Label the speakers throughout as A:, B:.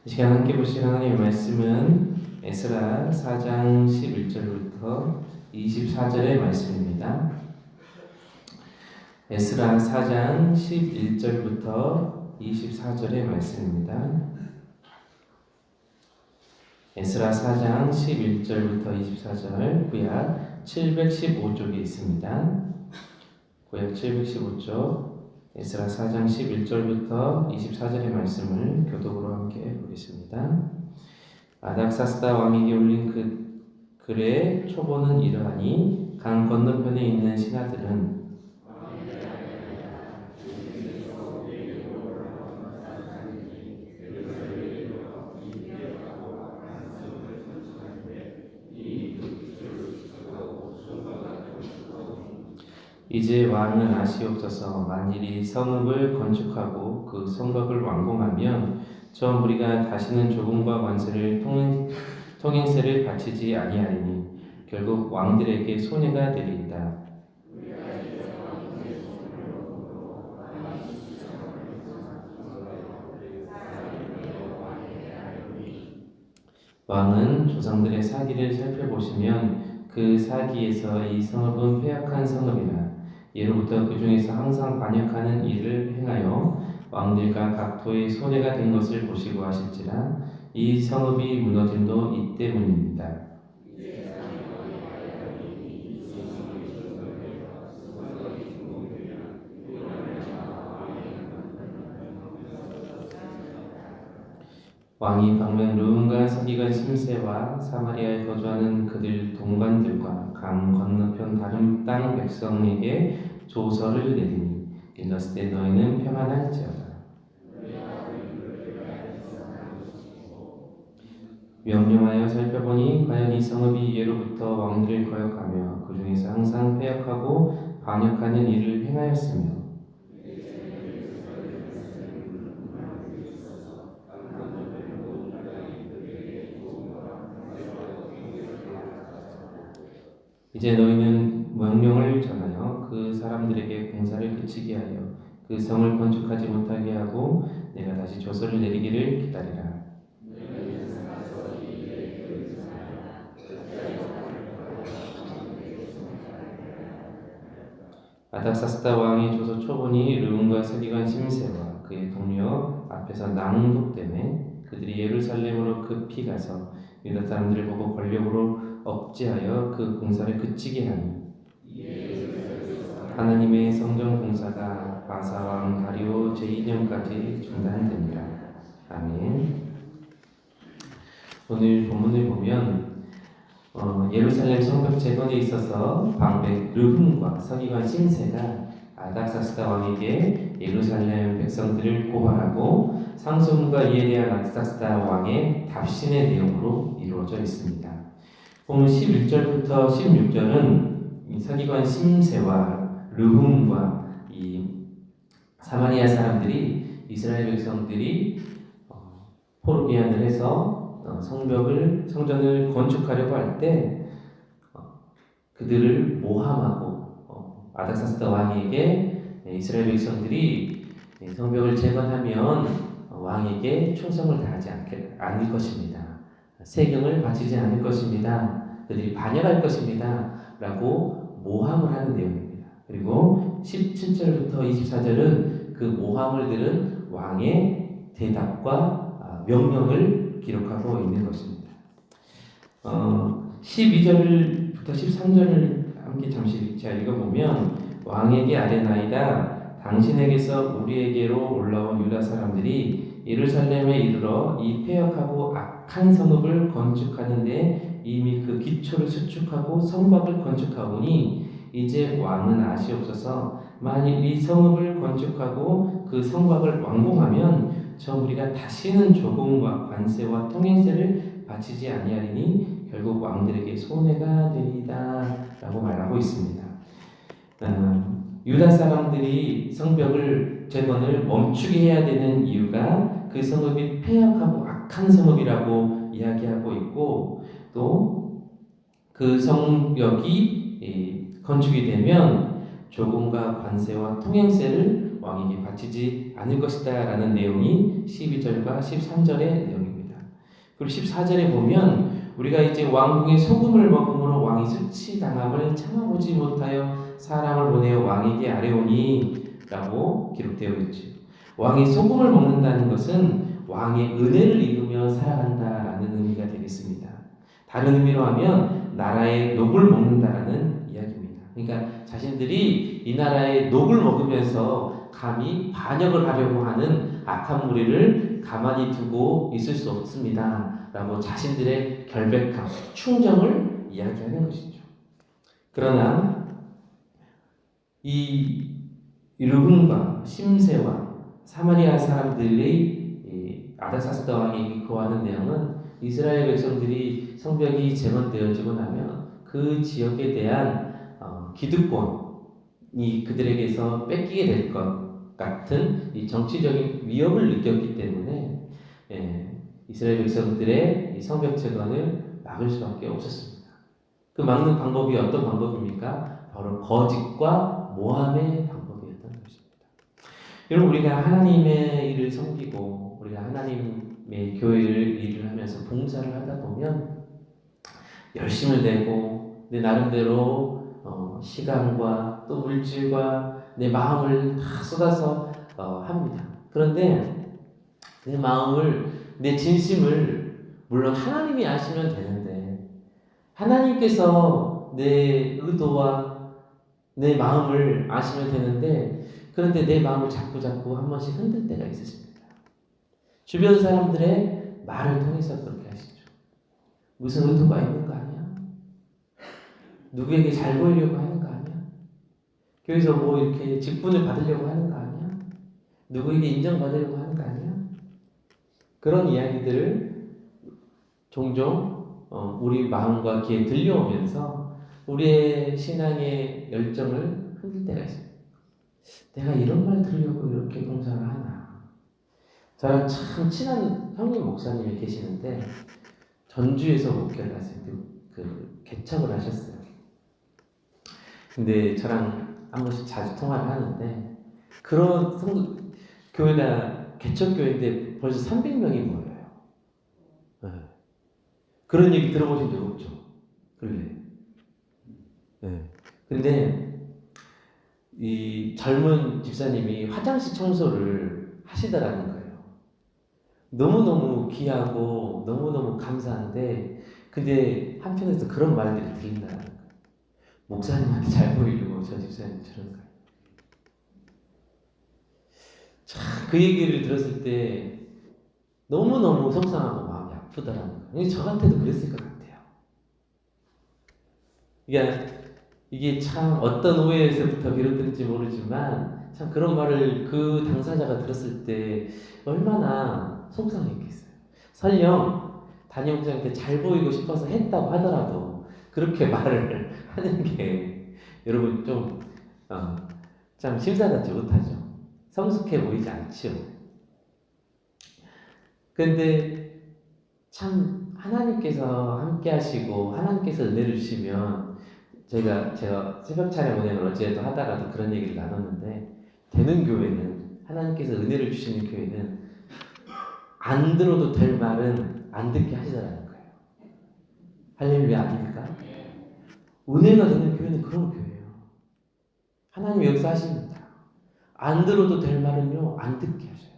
A: 시간 함께 보실 하나님의 말씀은 에스라 4장 11절부터 24절의 말씀입니다. 에스라 4장 11절부터 24절의 말씀입니다. 에스라 4장 11절부터 24절 구약 715쪽에 있습니다. 구약 715쪽 에스라 4장 11절부터 24절의 말씀을 교독으로 함께 보겠습니다. 아닥사스다 왕에게 올린 그 글의 초보는 이러하니 강 건너편에 있는 신하들은 이제 왕은 아시옵소서. 만일 이 성읍을 건축하고 그 성곽을 완공하면 저 무리가 다시는 조공과 관세를 통행세를 바치지 아니하리니 결국 왕들에게 손해가 되리이다. 왕은 조상들의 사기를 살펴보시면 그 사기에서 이 성읍은 패역한 성읍이라 예로부터 그 중에서 항상 반역하는 일을 행하여 왕들과 각토의 손해가 된 것을 보시고 하실지라 이 성읍이 무너짐도 이 때문입니다. 왕이 방면 르움과 서기관 심세와 사마리아에 거주하는 그들 동관들과 강 건너편 다른 땅 백성에게 조서를 내리니 일렀을 때 너희는 평안할지어다. 명령하여 살펴보니 과연 이 성읍이 예로부터 왕들을 거역하며 그 중에서 항상 패역하고 반역하는 일을 행하였으며 이제 너희는 명령을 전하여 그 사람들에게 공사를 그치게 하여 그 성을 건축하지 못하게 하고 내가 다시 조서를 내리기를 기다리라. 아닥사스다 왕이 조서 초본이 르움과 서기관 심세와 그의 동료 앞에서 낭독되매 그들이 예루살렘으로 급히 가서 유다 사람들을 보고 권력으로 억제하여 그 공사를 그치게 하니 하나님의 성전 공사가 바사 왕 다리오 제2년까지 중단됩니다. 아멘. 오늘 본문을 보면 예루살렘 성벽 재건에 있어서 방백 르훔과 서기관 심세가 아닥사스다 왕에게 예루살렘 백성들을 고발하고 상소문과 이에 대한 아닥사스다 왕의 답신의 내용으로 이루어져 있습니다. 본문 11절부터 16절은 서기관 심세와 르훔과 이 사마리아 사람들이 이스라엘 백성들이 포로기한을 해서 성전을 건축하려고 할 때 그들을 모함하고 아닥사스다 왕에게 이스라엘 백성들이 성벽을 재건하면 왕에게 충성을 다하지 않을 것입니다. 세경을 바치지 않을 것입니다. 그들이 반역할 것입니다. 라고 모함을 하는 내용입니다. 그리고 17절부터 24절은 그 모함을 들은 왕의 대답과 명령을 기록하고 있는 것입니다. 12절부터 13절을 함께 잠시 제가 읽어보면 왕에게 아뢰나이다. 당신에게서 우리에게로 올라온 유다 사람들이 예루살렘에 이르러 이 패역하고 악한 성읍을 건축하는데 이미 그 기초를 수축하고 성곽을 건축하오니 이제 왕은 아시옵소서. 만일 이 성읍을 건축하고 그 성곽을 완공하면 저 우리가 다시는 조공과 관세와 통행세를 바치지 아니하리니 결국 왕들에게 손해가 되리이다 라고 말하고 있습니다. 유다 사람들이 성벽을 재건을 멈추게 해야 되는 이유가 그 성읍이 패역하고 악한 성읍이라고 이야기하고 있고 또 그 성벽이 건축이 되면 조공과 관세와 통행세를 왕에게 바치지 않을 것이다 라는 내용이 12절과 13절의 내용입니다. 그리고 14절에 보면 우리가 이제 왕궁의 소금을 먹음으로 왕이 수치당함을 참아보지 못하여 사람을 보내어 왕에게 아뢰오니 라고 기록되어 있죠. 왕이 소금을 먹는다는 것은 왕의 은혜를 입으며 살아간다라는 의미가 되겠습니다. 다른 의미로 하면 나라의 녹을 먹는다라는 이야기입니다. 그러니까 자신들이 이 나라의 녹을 먹으면서 감히 반역을 하려고 하는 악한 무리를 가만히 두고 있을 수 없습니다. 라고 자신들의 결백함, 충정을 이야기하는 것이죠. 그러나 이 르훔과 심세와 사마리아 사람들의 아닥사스다 왕이 거하는 내용은 이스라엘 백성들이 성벽이 재건되어지고 나면 그 지역에 대한 기득권이 그들에게서 뺏기게 될 것 같은 이 정치적인 위협을 느꼈기 때문에 이스라엘 백성들의 이 성벽 재건을 막을 수밖에 없었습니다. 그 막는 방법이 어떤 방법입니까? 바로 거짓과 모함의 방법이었던 것입니다. 여러분, 우리가 하나님의 일을 섬기고 우리가 하나님의 교회를 일을 하면서 봉사를 하다 보면 열심을 내고 내 나름대로 시간과 또 물질과 내 마음을 다 쏟아서 합니다. 그런데 내 마음을, 내 진심을 물론 하나님이 아시면 되는데 하나님께서 내 의도와 내 마음을 아시면 되는데 그런데 내 마음을 자꾸 한 번씩 흔들 때가 있었습니다. 주변 사람들의 말을 통해서 그렇게 하시죠. 무슨 의도가 있는 거 아니야? 누구에게 잘 보이려고 하는 거 아니야? 교회에서 뭐 이렇게 직분을 받으려고 하는 거 아니야? 누구에게 인정받으려고 하는 거 아니야? 그런 이야기들을 종종 우리 마음과 귀에 들려오면서 우리의 신앙의 열정을 흔들 때가 있습니다. 내가 이런 말 들으려고 이렇게 봉사를 하나? 저랑 참 친한 형님 목사님이 계시는데 전주에서 목회를 하세요. 그 개척을 하셨어요. 근데 저랑 한 번씩 자주 통화를 하는데 그런 교회가 개척교회인데 벌써 300명이 모여요. 네. 그런 얘기 들어보신 적 없죠? 그래. 네. 근데 이 젊은 집사님이 화장실 청소를 하시더라는 거예요. 너무너무 귀하고 너무너무 감사한데 근데 한편에서 그런 말들이 들린다는 거예요. 목사님한테 잘 보이려고 저 집사님 저런 거예요. 참, 그 얘기를 들었을 때 너무너무 속상하고 마음이 아프더라는 거예요. 저 같아도 그랬을 것 같아요. 이게 참 어떤 오해에서부터 비롯된지 모르지만 참 그런 말을 그 당사자가 들었을 때 얼마나 속상했겠어요. 설령 담임 목사님한테 잘 보이고 싶어서 했다고 하더라도 그렇게 말을 하는 게 여러분 참 심사답지 못하죠. 성숙해 보이지 않죠. 그런데 참 하나님께서 함께 하시고 하나님께서 은혜를 주시면 제가 새벽 찬양 운행을 어제도 하다가도 그런 얘기를 나눴는데 되는 교회는 하나님께서 은혜를 주시는 교회는 안 들어도 될 말은 안 듣게 하시더라는 거예요. 할렐루야 아닙니까? 은혜가 되는 교회는 그런 교회예요. 하나님이 역사하십니다. 안 들어도 될 말은요 안 듣게 하셔요.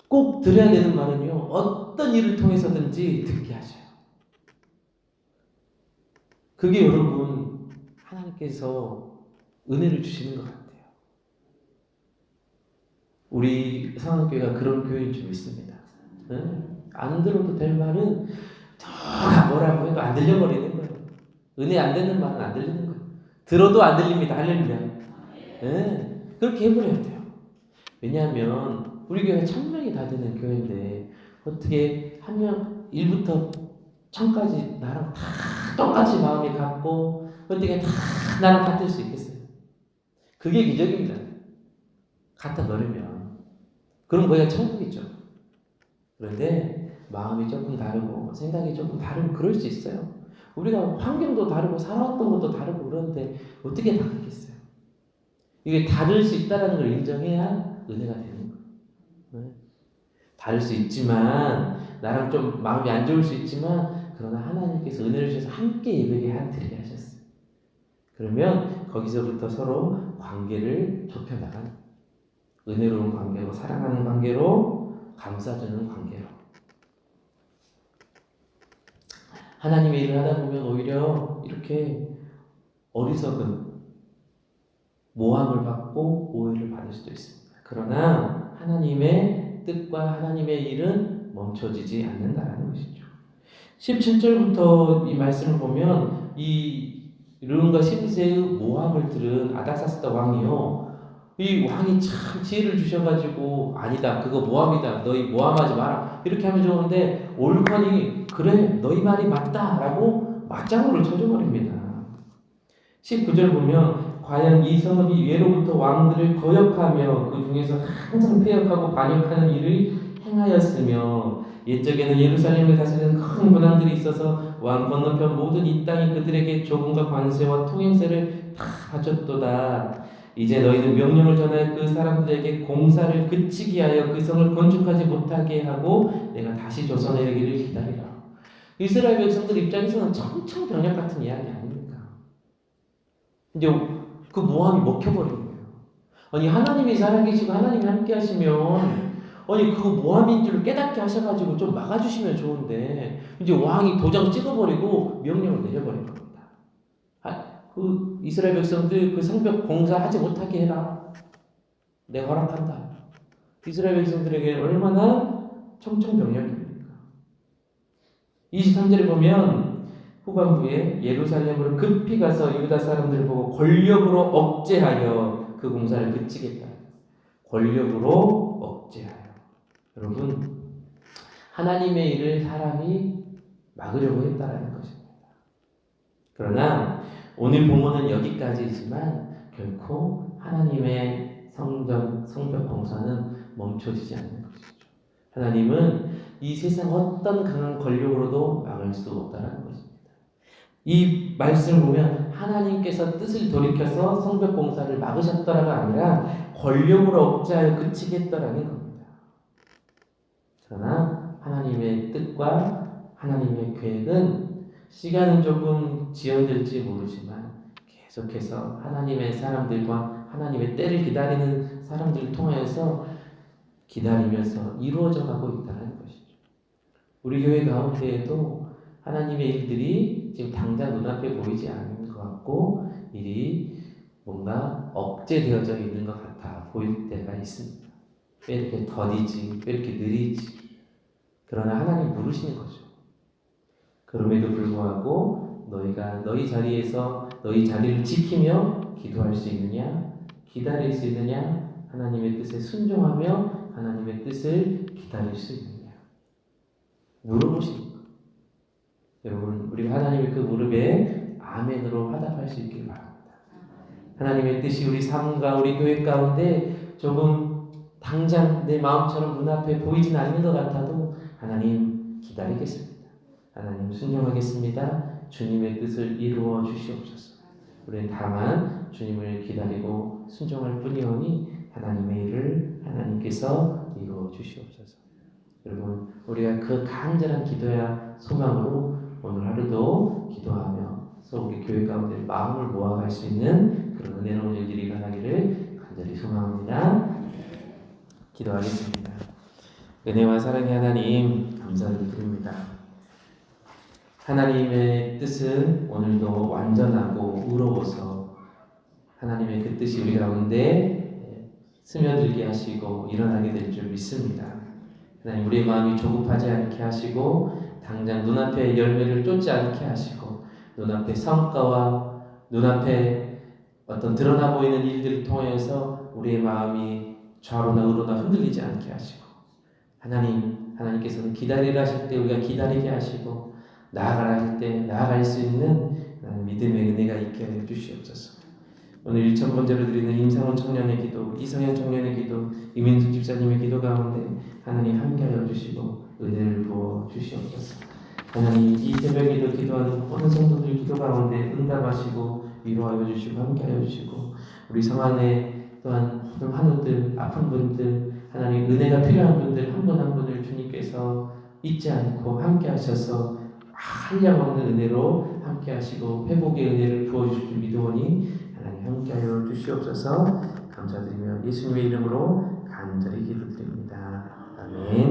A: 꼭 들어야 되는 말은요 어떤 일을 통해서든지 듣게 하셔요. 그게 여러분 하나님께서 은혜를 주시는 것 같아요. 우리 상한교회가 그런 교회인 줄 믿습니다. 안 들어도 될 말은 다 뭐라고 해도 안 들려버리는 거예요. 은혜 안 되는 말은 안 들리는 거예요. 들어도 안 들립니다. 할렐루야. 그렇게 해버려야 돼요. 왜냐하면 우리 교회가 1000명이 다 되는 교회인데 어떻게 한 명 1부터 1000까지 나랑 다 똑같이 마음이 같고 어떻게 다 나랑 같을 수 있겠어요? 그게 기적입니다. 갖다 버리면 그럼 거기가 천국이죠. 그런데 마음이 조금 다르고 생각이 조금 다르고 그럴 수 있어요. 우리가 환경도 다르고 살아왔던 것도 다르고 그런데 어떻게 다르겠어요? 이게 다를 수 있다는 걸 인정해야 은혜가 되는 거예요. 다를 수 있지만 나랑 좀 마음이 안 좋을 수 있지만 그러나 하나님께서 은혜를 주셔서 함께 예배게 드리게 하셨어요. 그러면 거기서부터 서로 관계를 좁혀나가는 은혜로운 관계로 사랑하는 관계로 감싸주는 관계로 하나님의 일을 하다 보면 오히려 이렇게 어리석은 모함을 받고 오해를 받을 수도 있습니다. 그러나 하나님의 뜻과 하나님의 일은 멈춰지지 않는다라는 것이죠. 17절부터 이 말씀을 보면 이 르움과 심세의 모함을 들은 아닥사스다 왕이요. 이 왕이 참 지혜를 주셔가지고 아니다 그거 모함이다 너희 모함하지 마라 이렇게 하면 좋은데 올컨이 그래 너희 말이 맞다라고 맞장구를 쳐줘버립니다. 19절 보면 과연 이 성읍이 예로부터 왕들을 거역하며 그 중에서 항상 패역하고 반역하는 일을 행하였으며 옛적에는 예루살렘을 다스리는 큰 군왕들이 있어서 왕 건너편 모든 이 땅이 그들에게 조공과 관세와 통행세를 다 바쳤도다. 이제 너희는 명령을 전하여 그 사람들에게 공사를 그치게 하여 그 성을 건축하지 못하게 하고 내가 다시 조선에 이르기를 기다리라. 이스라엘 백성들 입장에서는 청청병력 같은 이야기 아닙니까? 이제 그 모함이 먹혀버린 거예요. 아니 하나님이 살아계시고 하나님이 함께 하시면 아니 그거 모함인 줄 깨닫게 하셔가지고 좀 막아주시면 좋은데 이제 왕이 도장 찍어버리고 명령을 내려버린 겁니다. 그 이스라엘 백성들 그 성벽 공사하지 못하게 해라. 내가 허락한다. 이스라엘 백성들에게 얼마나 청청병력입니까? 23절에 보면 후반부에 예루살렘으로 급히 가서 유다 사람들을 보고 권력으로 억제하여 그 공사를 그치겠다. 권력으로 억제하여. 여러분 하나님의 일을 사람이 막으려고 했다라는 것입니다. 그러나 오늘 본문은 여기까지이지만 결코 하나님의 성벽 공사는 멈춰지지 않는 것이죠. 하나님은 이 세상 어떤 강한 권력으로도 막을 수 없다는 것입니다. 이 말씀을 보면 하나님께서 뜻을 돌이켜서 성벽 공사를 막으셨더라가 아니라 권력으로 억제하여 그치겠더라는 겁니다. 그러나 하나님의 뜻과 하나님의 계획은 시간은 조금 지연될지 모르지만 계속해서 하나님의 사람들과 하나님의 때를 기다리는 사람들을 통하여서 기다리면서 이루어져 가고 있다는 것이죠. 우리 교회 가운데에도 하나님의 일들이 지금 당장 눈앞에 보이지 않는 것 같고 일이 뭔가 억제되어져 있는 것 같아 보일 때가 있습니다. 왜 이렇게 더디지? 왜 이렇게 느리지? 그러나 하나님 부르시는 거죠. 그럼에도 불구하고 너희가 너희 자리에서 너희 자리를 지키며 기도할 수 있느냐? 기다릴 수 있느냐? 하나님의 뜻에 순종하며 하나님의 뜻을 기다릴 수 있느냐? 물어보십니까? 여러분 우리가 하나님의 그 무릎에 아멘으로 화답할 수 있길 바랍니다. 하나님의 뜻이 우리 삶과 우리 교회 가운데 조금 당장 내 마음처럼 눈앞에 보이진 않는 것 같아도 하나님 기다리겠습니다. 하나님 순종하겠습니다. 주님의 뜻을 이루어 주시옵소서. 우리는 다만 주님을 기다리고 순종할 뿐이오니 하나님의 일을 하나님께서 이루어 주시옵소서. 여러분 우리가 그 간절한 기도야 소망으로 오늘 하루도 기도하며 우리 교회 가운데 마음을 모아갈 수 있는 그런 은혜로운 일들이 일어나기를 간절히 소망합니다. 기도하겠습니다. 은혜와 사랑의 하나님 감사를 드립니다. 하나님의 뜻은 오늘도 완전하고 의로워서 하나님의 그 뜻이 우리 가운데 스며들게 하시고 일어나게 될 줄 믿습니다. 하나님 우리의 마음이 조급하지 않게 하시고 당장 눈앞에 열매를 쫓지 않게 하시고 눈앞에 성과와 눈앞에 어떤 드러나 보이는 일들을 통해서 우리의 마음이 좌로나 우로나 흔들리지 않게 하시고 하나님께서는 기다리라 하실 때 우리가 기다리게 하시고 나아가라 하실 때 나아갈 수 있는 믿음의 은혜가 있게 해 주시옵소서. 오늘 1,000번째로 드리는 임상원 청년의 기도, 이성현 청년의 기도, 이민숙 집사님의 기도 가운데 하나님 함께하여 주시고 은혜를 부어 주시옵소서. 하나님 이 새벽에도 기도하는 모든 성도들 기도 가운데 응답하시고 위로하여 주시고 함께하여 주시고 우리 성 안에 또한 모든 환우들 아픈 분들 하나님 은혜가 필요한 분들 한 분 한 분을 주님께서 잊지 않고 함께 하셔서 한량없는 은혜로 함께 하시고 회복의 은혜를 부어주실 줄 믿으오니 하나님 함께하여 주시옵소서. 감사드리며 예수님의 이름으로 간절히 기도드립니다. 아멘.